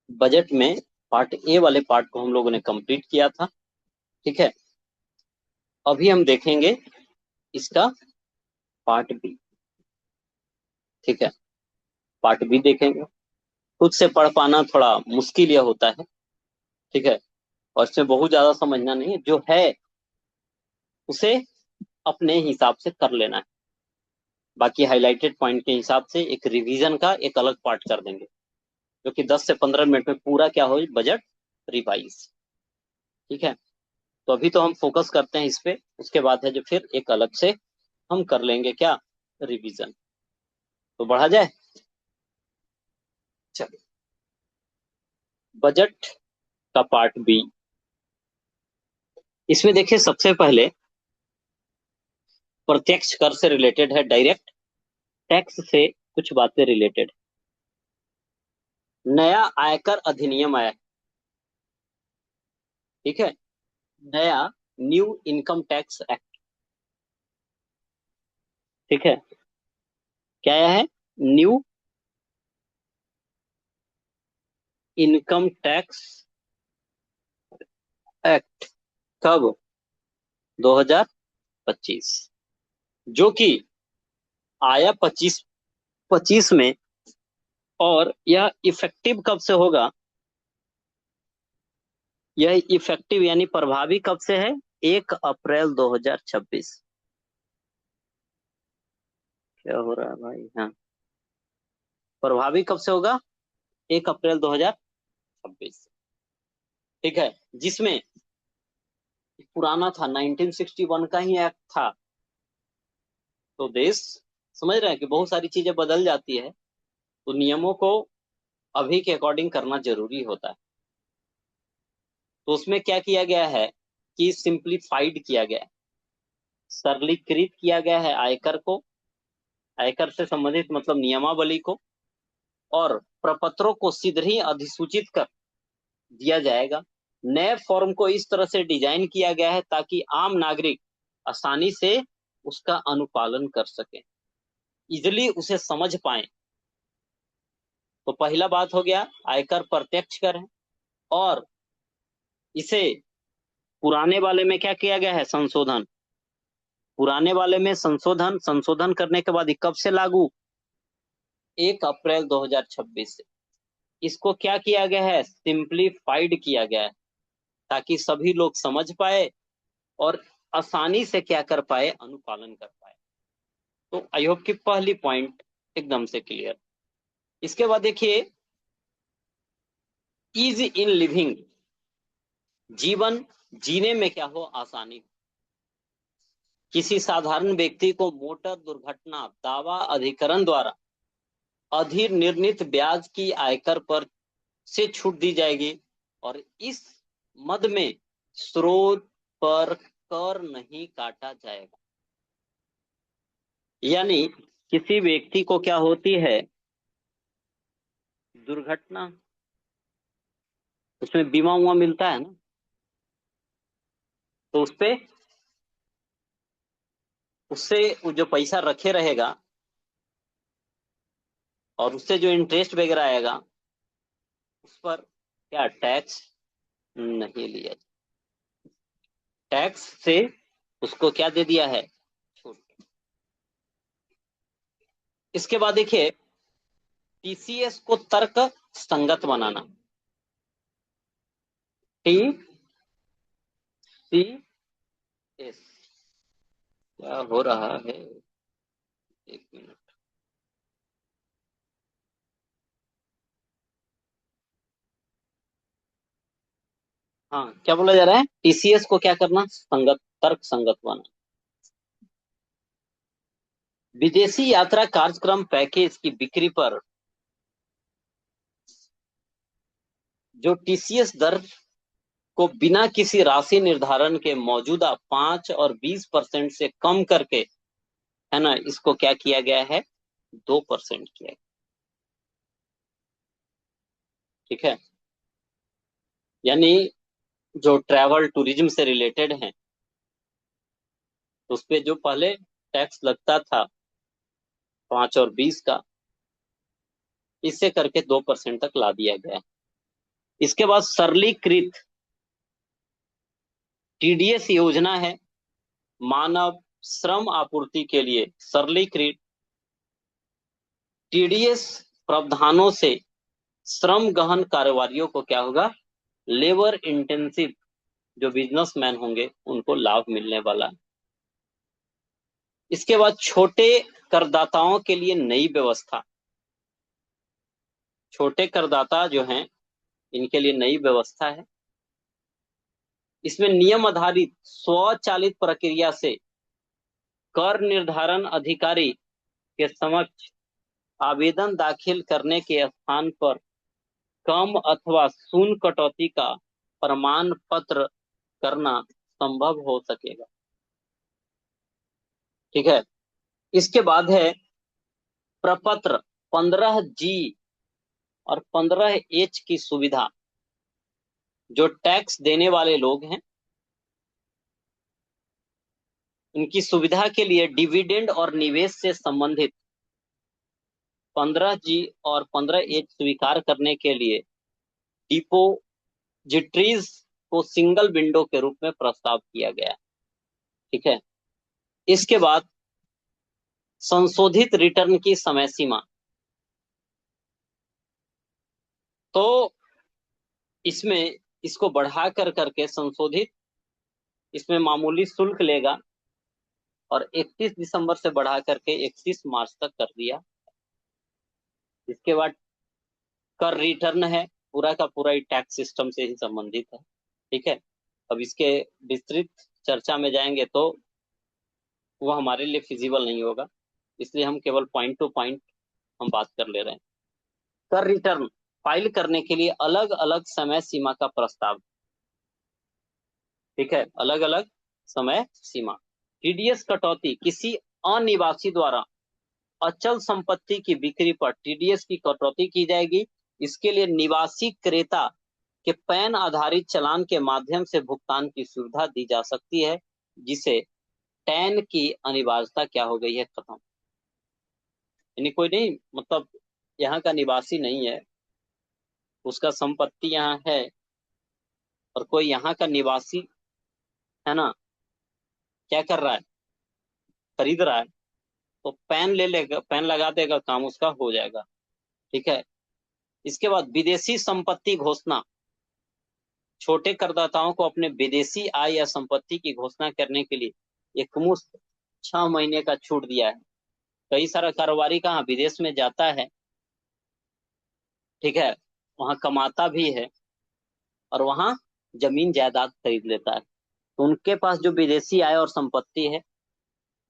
Budget में part A वाले part को हम लोगों ने कंप्लीट किया था। ठीक है, अभी हम देखेंगे इसका पार्ट बी। ठीक है, पार्ट बी देखेंगे। खुद से पढ़ पाना थोड़ा मुश्किल यह होता है। ठीक है, और इसमें बहुत ज्यादा समझना नहीं है, जो है उसे अपने हिसाब से कर लेना है। बाकी हाईलाइटेड पॉइंट के हिसाब से एक रिवीजन का एक अलग पार्ट कर देंगे, जो कि 10 से 15 मिनट में पूरा क्या हो, बजट रिवाइज। ठीक है, तो अभी तो हम फोकस करते हैं इस पे, उसके बाद है जो फिर एक अलग से हम कर लेंगे क्या, रिवीजन। तो बढ़ा जाए। चलिए, बजट का पार्ट बी। इसमें देखिए सबसे पहले प्रत्यक्ष कर से रिलेटेड है, डायरेक्ट टैक्स से कुछ बातें रिलेटेड। नया आयकर अधिनियम आया है। ठीक है, नया न्यू इनकम टैक्स एक्ट। ठीक है, क्या आया है, न्यू इनकम टैक्स एक्ट। कब, 2025, जो कि आया 25 में। और यह इफेक्टिव कब से होगा, यह इफेक्टिव यानी प्रभावी कब से है, 1 अप्रैल 2026। क्या हो रहा है भाई, हाँ, प्रभावी कब से होगा, 1 अप्रैल 2026। ठीक है, जिसमें पुराना था, 1961 का ही एक्ट था। तो देश, समझ रहे हैं कि बहुत सारी चीजें बदल जाती है, तो नियमों को अभी के अकॉर्डिंग करना जरूरी होता है। तो उसमें क्या किया गया है कि सिंप्लीफाइड किया गया है, सरलीकृत किया गया है आयकर को, आयकर से संबंधित मतलब नियमावली को, और प्रपत्रों को शीघ्र ही अधिसूचित कर दिया जाएगा। नए फॉर्म को इस तरह से डिजाइन किया गया है ताकि आम नागरिक आसानी से उसका अनुपालन कर सके, इजिली उसे समझ पाए। तो पहला बात हो गया, आयकर प्रत्यक्ष कर है। और इसे पुराने वाले में क्या किया गया है, संशोधन। पुराने वाले में संशोधन, संशोधन करने के बाद ये कब से लागू, 1 अप्रैल 2026 से। इसको क्या किया गया है, सिंप्लीफाइड किया गया है, ताकि सभी लोग समझ पाए और आसानी से क्या कर पाए, अनुपालन कर पाए। तो आई होप कि पहली पॉइंट एकदम से क्लियर। इसके बाद देखिए, इज इन लिविंग, जीवन जीने में क्या हो, आसानी। किसी साधारण व्यक्ति को मोटर दुर्घटना दावा अधिकरण द्वारा अधिनिर्णीत ब्याज की आयकर पर से छूट दी जाएगी, और इस मद में स्रोत पर कर नहीं काटा जाएगा। यानी किसी व्यक्ति को क्या होती है, दुर्घटना, उसमें बीमा उमा मिलता है ना, तो उसपे, उससे वो जो पैसा रखे रहेगा और उससे जो इंटरेस्ट वगैरह आएगा, उस पर क्या टैक्स नहीं लिया जाए। टैक्स से उसको क्या दे दिया है, छूट। इसके बाद देखिए, टीसीएस को तर्क संगत बनाना। टी सी एस, क्या हो रहा है, एक मिनट। हाँ, क्या बोला जा रहा है, टीसीएस को क्या करना, संगत, तर्क संगत बनाना। विदेशी यात्रा कार्यक्रम पैकेज की बिक्री पर जो टीसीएस दर को बिना किसी राशि निर्धारण के मौजूदा 5 और 20% से कम करके, है ना, इसको क्या किया गया है, 2% किया गया। ठीक है, यानी जो ट्रैवल टूरिज्म से रिलेटेड है, उस पे जो पहले टैक्स लगता था 5 और 20 का, इससे करके 2% तक ला दिया गया है। इसके बाद सरलीकृत टीडीएस योजना है, मानव श्रम आपूर्ति के लिए सरलीकृत टीडीएस प्रावधानों से श्रम गहन कारोबारियों को क्या होगा, लेबर इंटेंसिव जो बिजनेसमैन होंगे उनको लाभ मिलने वाला है। इसके बाद छोटे करदाताओं के लिए नई व्यवस्था, छोटे करदाता जो हैं इनके लिए नई व्यवस्था है। इसमें नियम आधारित स्वचालित प्रक्रिया से कर निर्धारण अधिकारी के समक्ष आवेदन दाखिल करने के स्थान पर कम अथवा शून्य कटौती का प्रमाण पत्र करना संभव हो सकेगा। ठीक है। इसके बाद है प्रपत्र 15G और 15H की सुविधा। जो टैक्स देने वाले लोग हैं उनकी सुविधा के लिए डिविडेंड और निवेश से संबंधित 15G और 15H स्वीकार करने के लिए डिपोजिटरीज को सिंगल विंडो के रूप में प्रस्ताव किया गया। ठीक है। इसके बाद संशोधित रिटर्न की समय सीमा। तो इसमें इसको बढ़ा कर करके संशोधित, इसमें मामूली शुल्क लेगा और 31 दिसंबर से बढ़ा करके 31 मार्च तक कर दिया। इसके बाद कर रिटर्न है, पूरा का पूरा ही टैक्स सिस्टम से ही संबंधित है। ठीक है। अब इसके विस्तृत चर्चा में जाएंगे तो वो हमारे लिए फिजिबल नहीं होगा, इसलिए हम केवल पॉइंट टू पॉइंट हम बात कर ले रहे हैं। कर रिटर्न फाइल करने के लिए अलग अलग समय सीमा का प्रस्ताव। ठीक है, अलग अलग समय सीमा। टीडीएस कटौती, किसी अनिवासी द्वारा अचल संपत्ति की बिक्री पर टीडीएस की कटौती की जाएगी। इसके लिए निवासी क्रेता के पैन आधारित चालान के माध्यम से भुगतान की सुविधा दी जा सकती है, जिसे टैन की अनिवार्यता क्या हो गई है, खत्म। यानी कोई नहीं, मतलब यहाँ का निवासी नहीं है, उसका संपत्ति यहाँ है और कोई यहाँ का निवासी है ना, क्या कर रहा है, खरीद रहा है, तो पैन ले लेगा, पैन लगा देगा, काम उसका हो जाएगा। ठीक है। इसके बाद विदेशी संपत्ति घोषणा। छोटे करदाताओं को अपने विदेशी आय या संपत्ति की घोषणा करने के लिए एकमुश्त 6 महीने का छूट दिया है। कई सारा कारोबारी कहाँ विदेश में जाता है, ठीक है, वहां कमाता भी है और वहां जमीन जायदाद खरीद लेता है, तो उनके पास जो विदेशी आय और संपत्ति है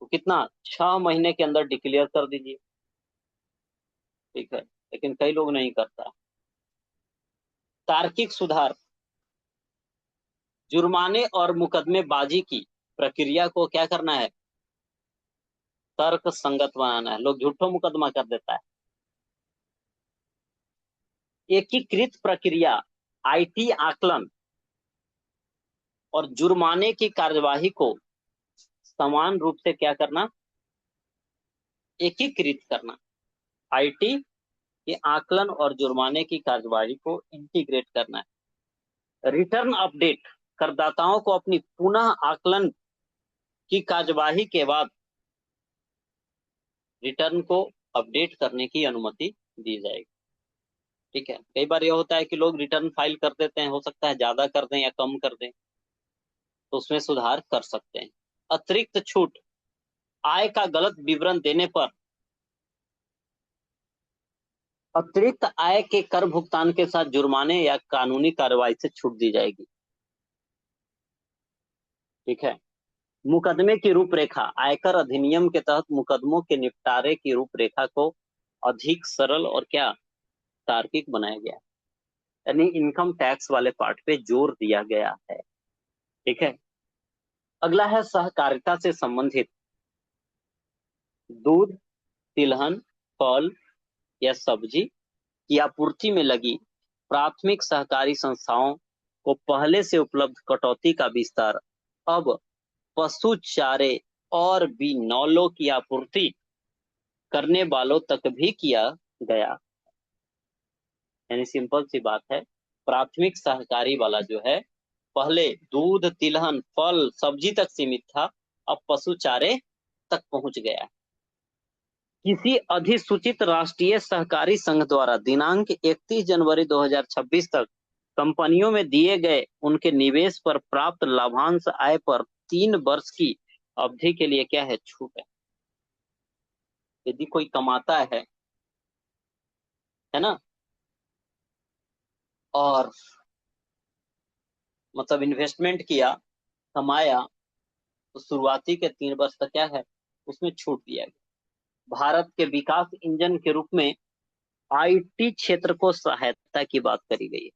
वो कितना, 6 महीने के अंदर डिक्लेयर कर दीजिए। ठीक है, लेकिन कई लोग नहीं करता। तार्किक सुधार, जुर्माने और मुकदमेबाजी की प्रक्रिया को क्या करना है, तर्क संगत बनाना है। लोग झूठो मुकदमा कर देता है। एकीकृत प्रक्रिया, आईटी आकलन और जुर्माने की कार्यवाही को समान रूप से क्या करना, एकीकृत करना। आईटी के आकलन और जुर्माने की कार्यवाही को इंटीग्रेट करना है। रिटर्न अपडेट, करदाताओं को अपनी पुनः आकलन की कार्यवाही के बाद रिटर्न को अपडेट करने की अनुमति दी जाएगी। ठीक है। कई बार यह होता है कि लोग रिटर्न फाइल कर देते हैं, हो सकता है ज्यादा कर दें या कम कर दें, तो उसमें सुधार कर सकते हैं। अतिरिक्त छूट, आय का गलत विवरण देने पर अतिरिक्त आय के कर भुगतान के साथ जुर्माने या कानूनी कार्रवाई से छूट दी जाएगी। ठीक है। मुकदमे की रूपरेखा, आयकर अधिनियम के तहत मुकदमों के निपटारे की रूपरेखा को अधिक सरल और क्या, तार्किक बनाया गया, यानी इनकम टैक्स वाले पार्ट पे जोर दिया गया है। ठीक है। अगला है सहकारिता से संबंधित। दूध, तिलहन, फल या सब्जी की आपूर्ति में लगी प्राथमिक सहकारी संस्थाओं को पहले से उपलब्ध कटौती का विस्तार अब पशु चारे और बिनौलों की आपूर्ति करने वालों तक भी किया गया। यानी सिंपल सी बात है, प्राथमिक सहकारी वाला जो है पहले दूध, तिलहन, फल, सब्जी तक सीमित था, अब पशु चारे तक पहुंच गया है। किसी अधिसूचित राष्ट्रीय सहकारी संघ द्वारा दिनांक 31 जनवरी 2026 तक कंपनियों में दिए गए उनके निवेश पर प्राप्त लाभांश आय पर 3 वर्ष की अवधि के लिए क्या है, छूट है। यदि कोई कमाता है ना, और मतलब इन्वेस्टमेंट किया, कमाया, तो शुरुआती के 3 वर्ष तक क्या है, उसमें छूट दिया गया। भारत के विकास इंजन के रूप में आईटी क्षेत्र को सहायता की बात करी गई है।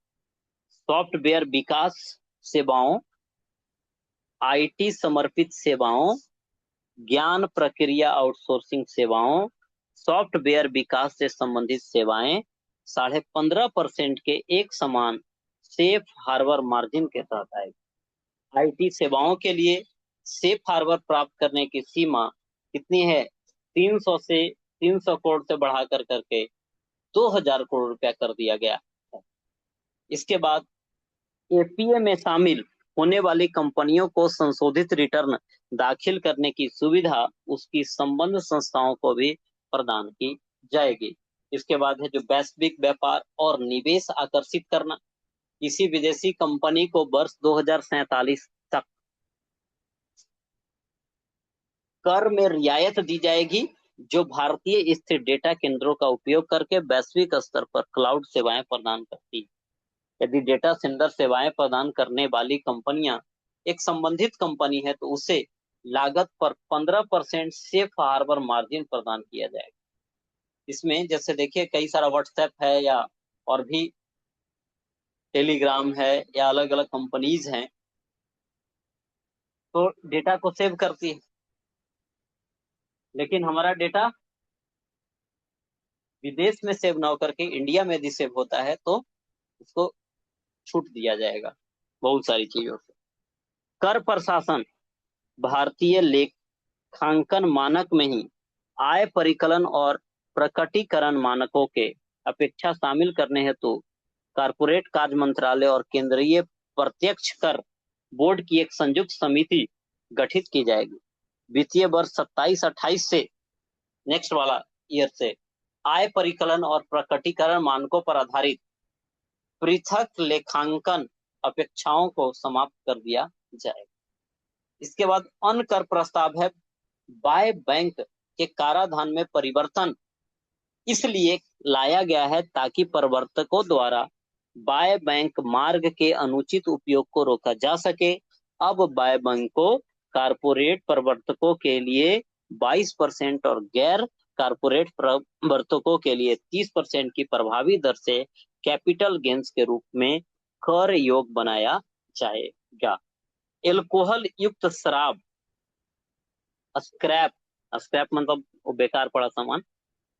सॉफ्टवेयर विकास सेवाओं, आईटी समर्पित सेवाओं, ज्ञान प्रक्रिया आउटसोर्सिंग सेवाओं, सॉफ्टवेयर विकास से संबंधित सेवाएं 15.5% के एक समान सेफ हार्बर मार्जिन के तहत आएगी। आईटी सेवाओं के लिए सेफ हार्बर प्राप्त करने की सीमा कितनी है, 300 करोड़ से बढ़ा करके 2000 करोड़ रुपया कर दिया गया है। इसके बाद एपीए में शामिल होने वाली कंपनियों को संशोधित रिटर्न दाखिल करने की सुविधा उसकी संबद्ध संस्थाओं को भी प्रदान की जाएगी। इसके बाद है जो वैश्विक व्यापार और निवेश आकर्षित करना। किसी विदेशी कंपनी को वर्ष 2047 तक कर में रियायत दी जाएगी जो भारतीय स्थित डेटा केंद्रों का उपयोग करके वैश्विक स्तर पर क्लाउड सेवाएं प्रदान करती है। यदि डेटा सेंटर सेवाएं प्रदान करने वाली कंपनियां एक संबंधित कंपनी है तो उसे लागत पर 15% सेफ हार्बर मार्जिन प्रदान किया जाएगा। इसमें जैसे देखिए कई सारा व्हाट्सएप है या और भी टेलीग्राम है या अलग अलग कंपनीज हैं, तो डेटा को सेव करती है, लेकिन हमारा डेटा विदेश में सेव ना होकर के इंडिया में यदि सेव होता है तो उसको छूट दिया जाएगा बहुत सारी चीजों से। कर प्रशासन, भारतीय लेखांकन मानक में ही आय परिकलन और प्रकटीकरण मानकों के अपेक्षा शामिल करने हेतु कारपोरेट कार्य मंत्रालय और केंद्रीय प्रत्यक्ष कर बोर्ड की एक संयुक्त समिति गठित की जाएगी। वित्तीय वर्ष 27-28 से नेक्स्ट वाला ईयर से आय परिकलन और प्रकटीकरण मानकों पर आधारित पृथक लेखांकन अपेक्षाओं को समाप्त कर दिया जाएगा। इसके बाद अन्य कर प्रस्ताव है बाय बैंक के कराधान में परिवर्तन इसलिए लाया गया है ताकि प्रवर्तकों द्वारा बाय बैंक मार्ग के अनुचित उपयोग को रोका जा सके। अब बाय बैंक को कारपोरेट प्रवर्तकों के लिए 22% और गैर कारपोरेट प्रवर्तकों के लिए 30% की प्रभावी दर से कैपिटल गेन्स के रूप में कर योग बनाया जाएगा। एल्कोहल युक्त शराब, स्क्रैप, स्क्रैप मतलब वो बेकार पड़ा सामान,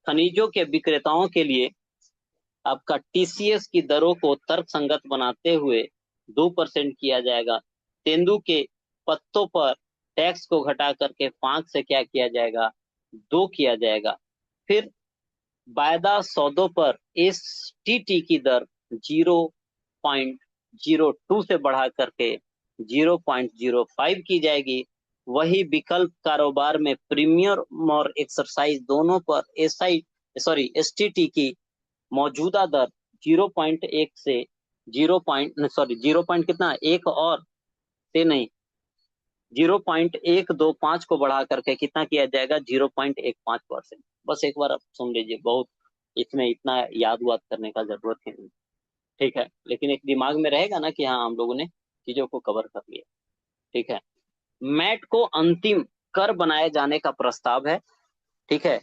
खनिजों के विक्रेताओं के लिए आपका टीसीएस की दरों को तर्कसंगत बनाते हुए 2% किया जाएगा। तेंदू के पत्तों पर टैक्स को घटा करके 5 से क्या किया जाएगा, 2 किया जाएगा। फिर वायदा सौदों पर एसटीटी की दर 0.02 से बढ़ा करके 0.05 की जाएगी। वही विकल्प कारोबार में प्रीमियम और एक्सरसाइज दोनों पर एसटीटी की मौजूदा दर 0.1 से 0. कितना, एक और से नहीं 0.125 को बढ़ा करके कितना किया जाएगा, 0.15%। बस एक बार आप सुन लीजिए, बहुत इसमें इतना याद वाद करने का जरूरत है नहीं, ठीक है, लेकिन एक दिमाग में रहेगा ना कि हाँ हम लोगों ने चीजों को कवर कर लिया, ठीक है। मैट को अंतिम कर बनाए जाने का प्रस्ताव है, ठीक है।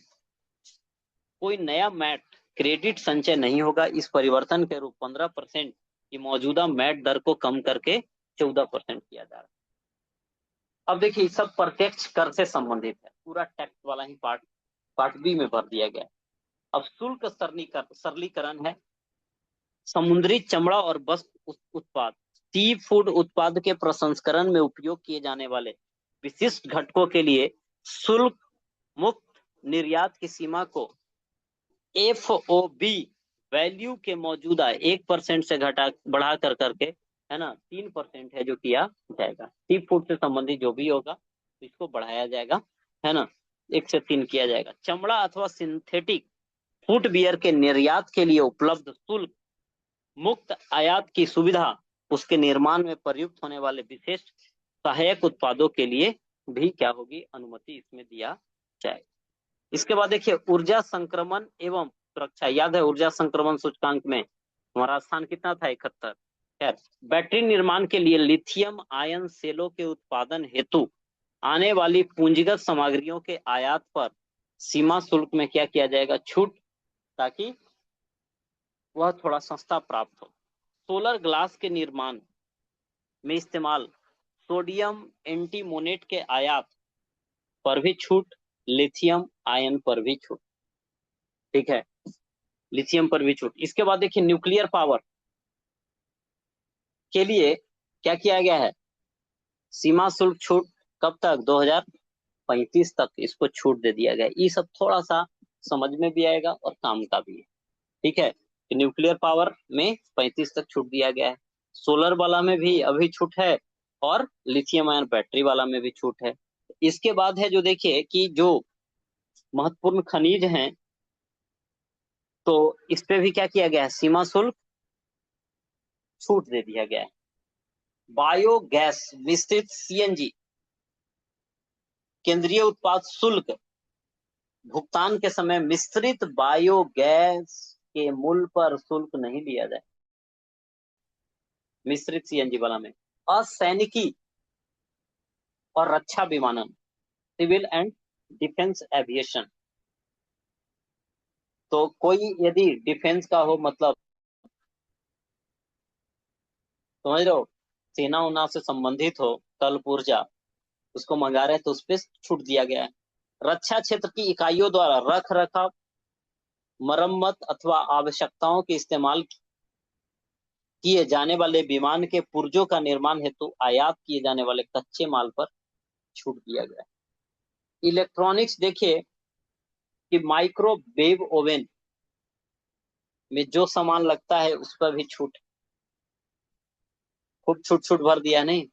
कोई नया मैट क्रेडिट संचय नहीं होगा। इस परिवर्तन के रूप 15% की मौजूदा मैट दर को कम करके 14% किया जा रहा है। अब देखिए सब प्रत्यक्ष कर से संबंधित है, पूरा टैक्स वाला ही पार्ट बी में भर दिया गया है। अब शुल्क सरलीकरण है। समुद्री चमड़ा और वस्त्र उत्पाद, सी फूड उत्पाद के प्रसंस्करण में उपयोग किए जाने वाले विशिष्ट घटकों के लिए शुल्क मुक्त निर्यात की सीमा को FOB वैल्यू के मौजूदा 1% से घटा बढ़ा कर करके, है ना, 3% है जो किया जाएगा। सी फूड से संबंधित जो भी होगा तो इसको बढ़ाया जाएगा, है ना, 1 से 3 किया जाएगा। चमड़ा अथवा सिंथेटिक फुट बियर के निर्यात के लिए उपलब्ध शुल्क मुक्त आयात की सुविधा उसके निर्माण में प्रयुक्त होने वाले विशेष सहायक उत्पादों के लिए भी क्या होगी, अनुमति इसमें दिया जाएगा। इसके बाद देखिए ऊर्जा संक्रमण एवं सुरक्षा। याद है ऊर्जा संक्रमण सूचकांक में हमारा स्थान कितना था, 71। खैर, बैटरी निर्माण के लिए लिथियम आयन सेलों के उत्पादन हेतु आने वाली पूंजीगत सामग्रियों के आयात पर सीमा शुल्क में क्या किया जाएगा, छूट, ताकि वह थोड़ा सस्ता प्राप्त हो। सोलर ग्लास के निर्माण में इस्तेमाल सोडियम एंटीमोनेट के आयात पर भी छूट, लिथियम आयन पर भी छूट, ठीक है, लिथियम पर भी छूट। इसके बाद देखिए न्यूक्लियर पावर के लिए क्या किया गया है, सीमा शुल्क छूट कब तक, 2035 तक इसको छूट दे दिया गया। ये सब थोड़ा सा समझ में भी आएगा और काम का भी है, ठीक है। तो न्यूक्लियर पावर में 35 तक छूट दिया गया है, सोलर वाला में भी अभी छूट है, और लिथियम आयन बैटरी वाला में भी छूट है। इसके बाद है जो देखिए कि जो महत्वपूर्ण खनिज हैं, तो इस पे भी क्या किया गया है, सीमा शुल्क छूट दे दिया गया है। बायोगैस मिश्रित सीएनजी केंद्रीय उत्पाद शुल्क भुगतान के समय मिश्रित बायोगैस के मूल्य पर शुल्क नहीं लिया जाए, मिश्रित सीएनजी वाला में। असैनिकी और रक्षा विमानन, सिविल एंड डिफेंस एविएशन, तो कोई यदि डिफेंस का हो, मतलब समझ रहे हो, सेना उना से संबंधित हो, कल्प ऊर्जा, उसको मंगा रहे हैं तो उस पर छूट दिया गया है। रक्षा क्षेत्र की इकाइयों द्वारा रख रखाव, मरम्मत अथवा आवश्यकताओं के इस्तेमाल किए जाने वाले विमान के पुर्जों का निर्माण हेतु आयात किए जाने वाले कच्चे माल पर छूट दिया गया है। इलेक्ट्रॉनिक्स देखिए कि माइक्रोवेव ओवन में जो सामान लगता है उस पर भी छूट, खूब छूट छूट भर दिया नहीं।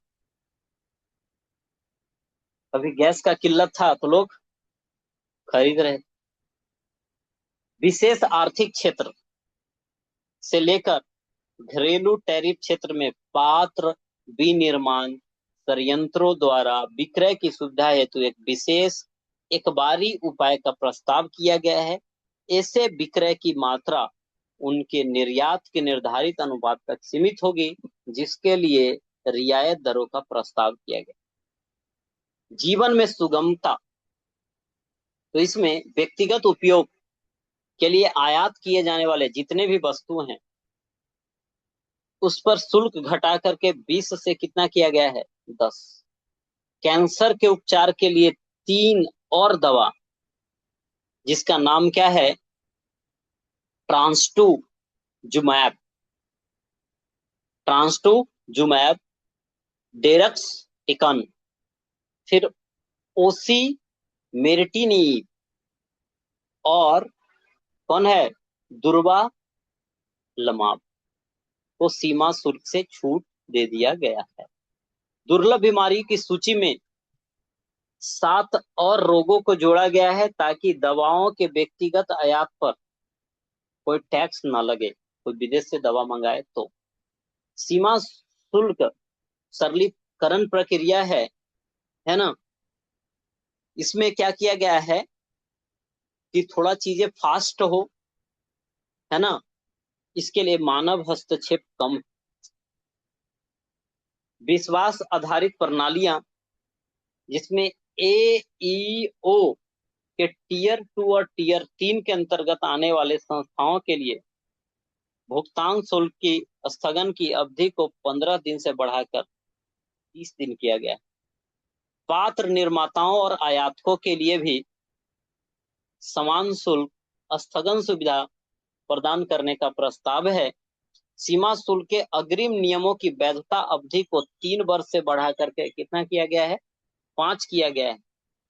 अभी गैस का किल्लत था तो लोग खरीद रहे। विशेष आर्थिक क्षेत्र से लेकर घरेलू टैरिफ क्षेत्र में पात्र विनिर्माण संयंत्रों द्वारा विक्रय की सुविधा हेतु एक विशेष एक बारी उपाय का प्रस्ताव किया गया है। ऐसे विक्रय की मात्रा उनके निर्यात के निर्धारित अनुपात तक सीमित होगी, जिसके लिए रियायत दरों का प्रस्ताव किया गया। जीवन में सुगमता, तो इसमें व्यक्तिगत उपयोग के लिए आयात किए जाने वाले जितने भी वस्तु हैं उस पर शुल्क घटा करके 20 से कितना किया गया है, 10। कैंसर के उपचार के लिए 3 और दवा जिसका नाम क्या है, ट्रांस्टुजुमैब, ट्रांस्टुजुमैब, डेरक्सइकन, फिर ओसीमेरटिनिब, और कौन है, दुर्वालमाब को सीमा शुल्क से छूट दे दिया गया है। दुर्लभ बीमारी की सूची में 7 और रोगों को जोड़ा गया है ताकि दवाओं के व्यक्तिगत आयात पर कोई टैक्स ना लगे, कोई विदेश से दवा मंगाए तो। सीमा शुल्क सरलीकरण प्रक्रिया है ना। इसमें क्या किया गया है कि थोड़ा चीजें फास्ट हो, है ना, इसके लिए मानव हस्तक्षेप कम, विश्वास आधारित प्रणालियां जिसमें AEO के टीयर 2 और टीयर 3 के अंतर्गत आने वाले संस्थाओं के लिए भुगतान शुल्क की स्थगन की अवधि को 15 दिन से बढ़ाकर 30 दिन किया गया। पात्र निर्माताओं और आयातकों के लिए भी समान शुल्क स्थगन सुविधा प्रदान करने का प्रस्ताव है। सीमा शुल्क के अग्रिम नियमों की वैधता अवधि को 3 वर्ष से बढ़ा करके कितना किया गया है, 5 किया गया है।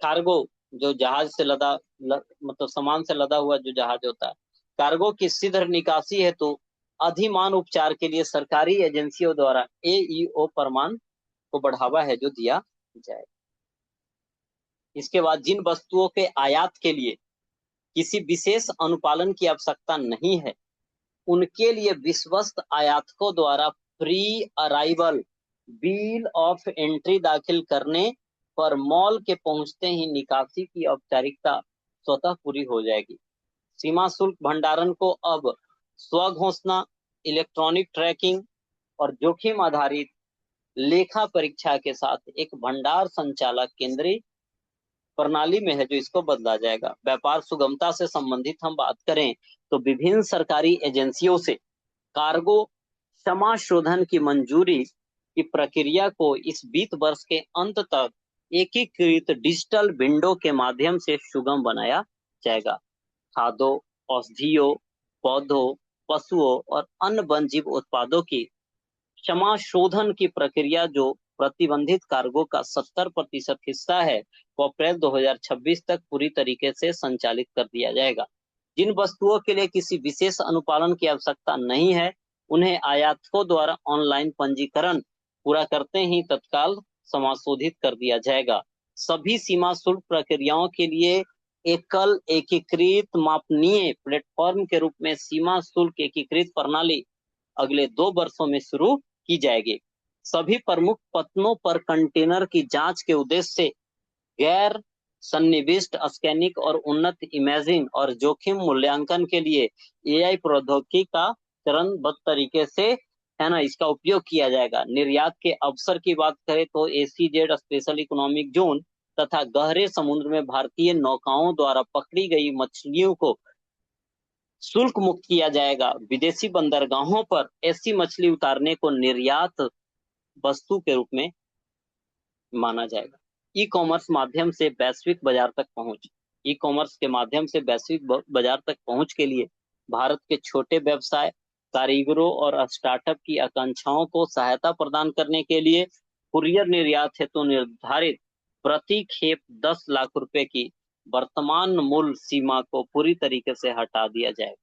कार्गो जो जहाज से मतलब सामान से लदा हुआ जो जहाज होता है कार्गो की शीघ्र निकासी हेतु अधिमान उपचार के लिए सरकारी एजेंसियों द्वारा एईओ प्रमाण को बढ़ावा है जो दिया जाए। इसके बाद जिन वस्तुओं के आयात के लिए किसी विशेष अनुपालन की आवश्यकता नहीं है, उनके लिए विश्वस्त आयातकों द्वारा pre arrival bill of entry दाखिल करने पर मॉल के पहुंचते ही निकासी की औपचारिकता स्वतः पूरी हो जाएगी। सीमा शुल्क भंडारण को अब स्वघोषणा, इलेक्ट्रॉनिक ट्रैकिंग और जोखिम आधारित लेखा परीक्षा के साथ एक भंडार संचालक केंद्रीय प्रणाली में है जो इसको बदला जाएगा। व्यापार सुगमता से संबंधित हम बात करें तो विभिन्न सरकारी एजेंसियों से कार्गो क्षमा शोधन की मंजूरी की प्रक्रिया को इस वित्त वर्ष के अंत तक एकीकृत डिजिटल विंडो के माध्यम से सुगम बनाया जाएगा। खाद्यों, औषधियों, पौधों, पशुओं और अन्य वन्यजीव उत्पादों की क्षमा शोधन की प्रक्रिया जो प्रतिबंधित कार्गो का 70% हिस्सा है वो अप्रैल 2026 तक पूरी तरीके से संचालित कर दिया जाएगा। जिन वस्तुओं के लिए किसी विशेष अनुपालन की आवश्यकता नहीं है, उन्हें आयातकों द्वारा ऑनलाइन पंजीकरण पूरा करते ही तत्काल समाशोधित कर दिया जाएगा। सभी सीमा शुल्क प्रक्रियाओं के लिए एकल एकीकृत मापनीय प्लेटफॉर्म के रूप में सीमा शुल्क एकीकृत प्रणाली अगले 2 वर्षों में शुरू की जाएगी। सभी प्रमुख पत्तनों पर कंटेनर की जांच के उद्देश्य से गैर सन्निविष्ट स्कैनिंग और उन्नत इमेजिंग और जोखिम मूल्यांकन के लिए एआई प्रौद्योगिकी का चरणबद्ध तरीके से है ना इसका उपयोग किया जाएगा। निर्यात के अवसर की बात करें तो एसीजेड स्पेशल इकोनॉमिक जोन तथा गहरे समुद्र में भारतीय नौकाओं द्वारा पकड़ी गई मछलियों को शुल्क मुक्त किया जाएगा। विदेशी बंदरगाहों पर ऐसी मछली उतारने को निर्यात वस्तु के रूप में माना जाएगा। ई कॉमर्स माध्यम से वैश्विक बाजार तक पहुंच। ई कॉमर्स के माध्यम से वैश्विक बाजार तक पहुंच के लिए भारत के छोटे व्यवसाय, कारीगरों और स्टार्टअप की आकांक्षाओं को सहायता प्रदान करने के लिए कुरियर निर्यात हेतु निर्धारित प्रति खेप 10 लाख रुपए की वर्तमान मूल्य सीमा को पूरी तरीके से हटा दिया जाएगा।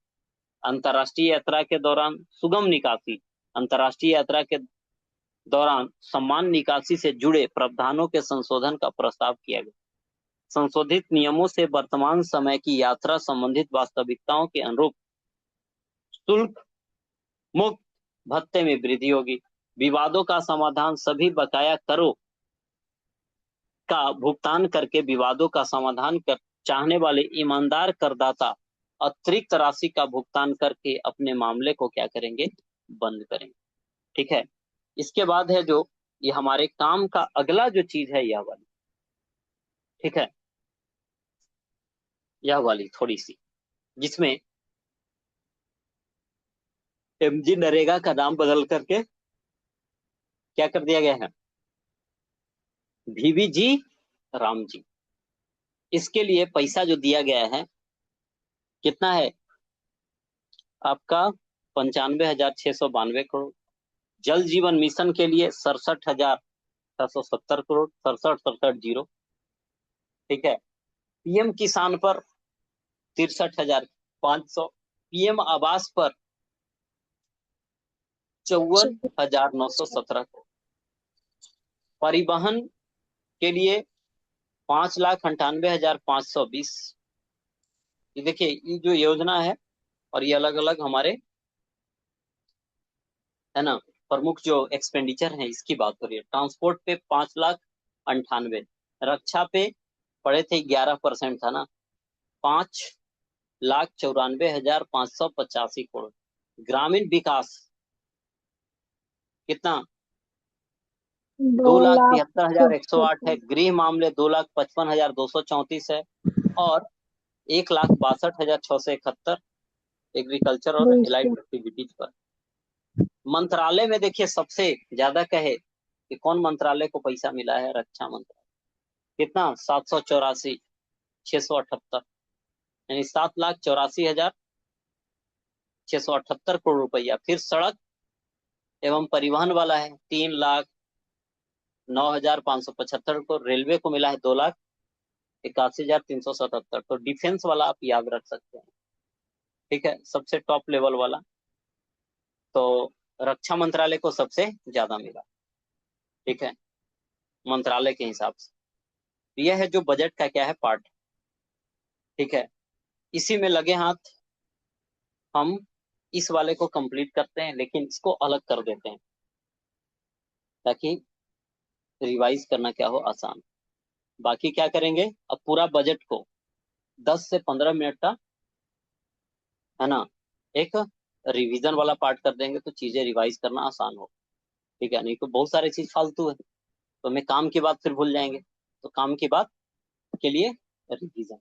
अंतर्राष्ट्रीय यात्रा के दौरान सुगम निकासी। अंतर्राष्ट्रीय यात्रा के दौरान समान निकासी से जुड़े प्रावधानों के संशोधन का प्रस्ताव किया गया। संशोधित नियमों से वर्तमान समय की यात्रा संबंधित वास्तविकताओं के अनुरूप शुल्क मुक्त भत्ते में वृद्धि होगी। विवादों का समाधान। सभी बकाया करों का भुगतान करके विवादों का समाधान कर चाहने वाले ईमानदार करदाता अतिरिक्त राशि का भुगतान करके अपने मामले को क्या करेंगे, बंद करेंगे। ठीक है। इसके बाद है जो ये हमारे काम का अगला जो चीज है यह वाली, ठीक है, यह वाली थोड़ी सी, जिसमें एमजी नरेगा का नाम बदल करके क्या कर दिया गया है, VVG राम जी। इसके लिए पैसा जो दिया गया है कितना है आपका 95,692 करोड़। जल जीवन मिशन के लिए 67,670 करोड़, 67,67 ठीक है। पीएम किसान पर 63,500, पीएम आवास पर 54,917 करोड़, परिवहन के लिए 5,98,520। ये देखिए ये जो योजना है और ये अलग अलग हमारे है ना प्रमुख जो एक्सपेंडिचर है इसकी बात हो रही है। ट्रांसपोर्ट पे 5,98,000, रक्षा पे पड़े थे 11% था ना, 5,94,585 करोड़। ग्रामीण विकास कितना, 2,73,108 है। गृह मामले 2,55,234 है और 1,62,671 एग्रीकल्चर और एलाइड एक्टिविटीज पर। मंत्रालय में देखिए सबसे ज्यादा कहे कि कौन मंत्रालय को पैसा मिला है, रक्षा मंत्रालय। कितना, 784,678, यानी 7,84,678 करोड़ रुपया। फिर सड़क एवं परिवहन वाला है 3,09,575 करोड़। रेलवे को मिला है 2,81,377। तो डिफेंस वाला आप याद रख सकते हैं, ठीक है, सबसे टॉप लेवल वाला। तो रक्षा मंत्रालय को सबसे ज्यादा मिला। ठीक है, मंत्रालय के हिसाब से। यह है जो बजट का क्या है पार्ट। ठीक है, इसी में लगे हाथ हम इस वाले को कंप्लीट करते हैं, लेकिन इसको अलग कर देते हैं ताकि रिवाइज करना क्या हो आसान। बाकी क्या करेंगे, अब पूरा बजट को 10 से 15 मिनट का, है ना, एक रिवीजन वाला पार्ट कर देंगे तो चीजें रिवाइज करना आसान हो। ठीक है, नहीं तो बहुत सारी चीज फालतू है, तो हमें काम की बात फिर भूल जाएंगे। तो काम की बात के लिए रिवीजन।